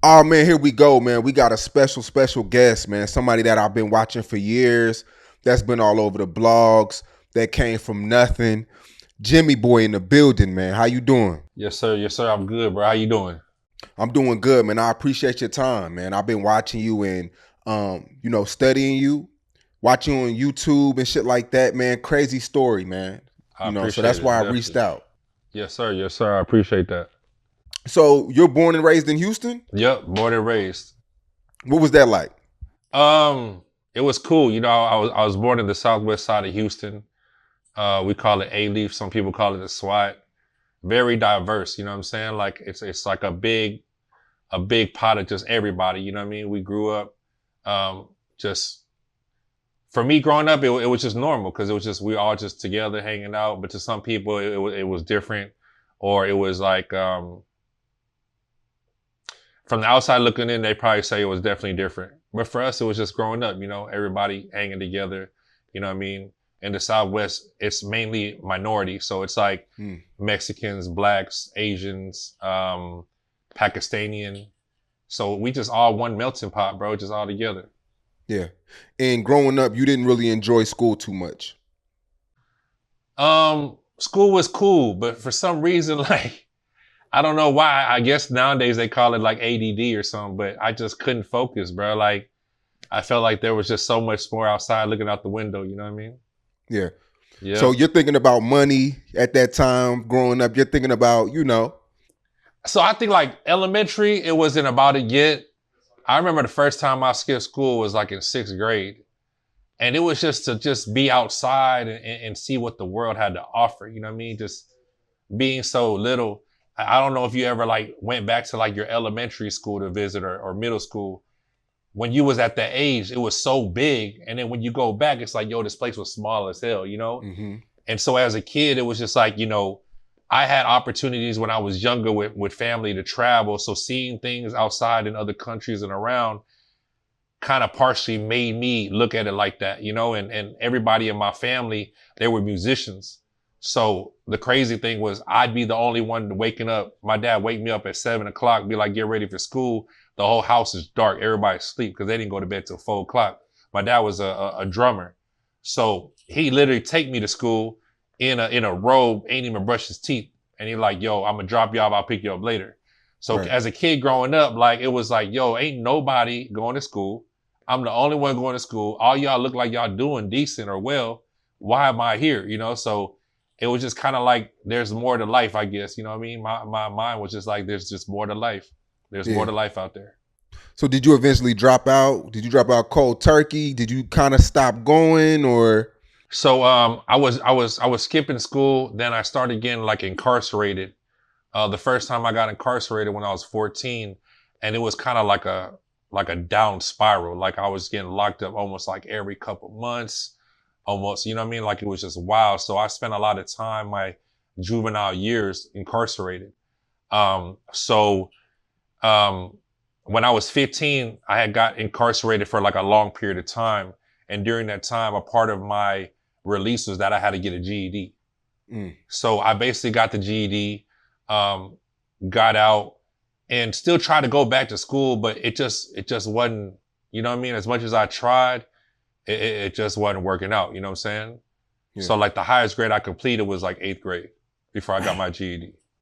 Oh man, here we go, man. We got a special guest, man. Somebody that I've been watching for years. That's been all over the blogs. That came from nothing. JimmyBoi in the building, man. How you doing? Yes, sir. Yes, sir. I'm good, bro. How you doing? I'm doing good, man. I appreciate your time, man. I've been watching you and studying you, watching you on YouTube and shit like that, man. Crazy story, man. I So appreciate that's why it. I reached Definitely. out. Yes, sir. Yes, sir. I appreciate that. So you're born and raised in Houston? Yep. Born and raised. What was that like? Um, it was cool. I was born in the southwest side of Houston. We call it A-Leaf. Some people call it the SWAT. Very diverse. You know what I'm saying? Like it's like a big pot of just everybody. You know what I mean? We grew up, just for me growing up, it was just normal because it was just we all just together hanging out. But to some people, it was different, or it was like from the outside looking in, they probably say it was definitely different. But for us, it was just growing up, everybody hanging together. You know what I mean? In the Southwest, it's mainly minority. So it's like Mexicans, blacks, Asians, Pakistani. So we just all one melting pot, bro, just all together. Yeah. And growing up, you didn't really enjoy school too much. School was cool, but for some reason, like, I don't know why. I guess nowadays they call it like ADD or something, but I just couldn't focus, bro. Like, I felt like there was just so much more outside looking out the window. You know what I mean? Yeah. Yeah. So you're thinking about money at that time growing up. You're thinking about. So I think like elementary, it wasn't about it yet. I remember the first time I skipped school was like in sixth grade. And it was just to just be outside and see what the world had to offer. You know what I mean? Just being so little. I don't know if you ever like went back to like your elementary school to visit or middle school. When you was at that age, it was so big. And then when you go back, it's like, yo, this place was small as hell, you know? Mm-hmm. And so as a kid, it was just like, I had opportunities when I was younger with family to travel. So seeing things outside in other countries and around kind of partially made me look at it like that, and everybody in my family, they were musicians. So the crazy thing was I'd be the only one waking up. My dad wake me up at 7 o'clock, be like, get ready for school. The whole house is dark. Everybody's asleep because they didn't go to bed till 4 o'clock. My dad was a drummer. So he literally take me to school in a robe, ain't even brush his teeth. And he like, yo, I'm gonna drop you off. I'll pick you up later. So Right. as a kid growing up, like it was like, yo, ain't nobody going to school. I'm the only one going to school. All y'all look like y'all doing decent or well. Why am I here? So it was just kind of like there's more to life, I guess. You know what I mean? My mind was just like there's just more to life. There's more Yeah. to life out there. So did you eventually drop out? Did you drop out cold turkey? Did you kind of stop going or? So I was skipping school. Then I started getting like incarcerated. The first time I got incarcerated when I was 14, and it was kind of like a down spiral. Like I was getting locked up almost like every couple months, almost, you know what I mean? Like it was just wild. So I spent a lot of time, my juvenile years incarcerated. So when I was 15, I had got incarcerated for like a long period of time. And during that time, a part of my release was that I had to get a GED. Mm. So I basically got the GED, got out, and still tried to go back to school, but it just wasn't, you know what I mean? As much as I tried, it just wasn't working out, you know what I'm saying? Yeah. So like the highest grade I completed was like eighth grade before I got my GED.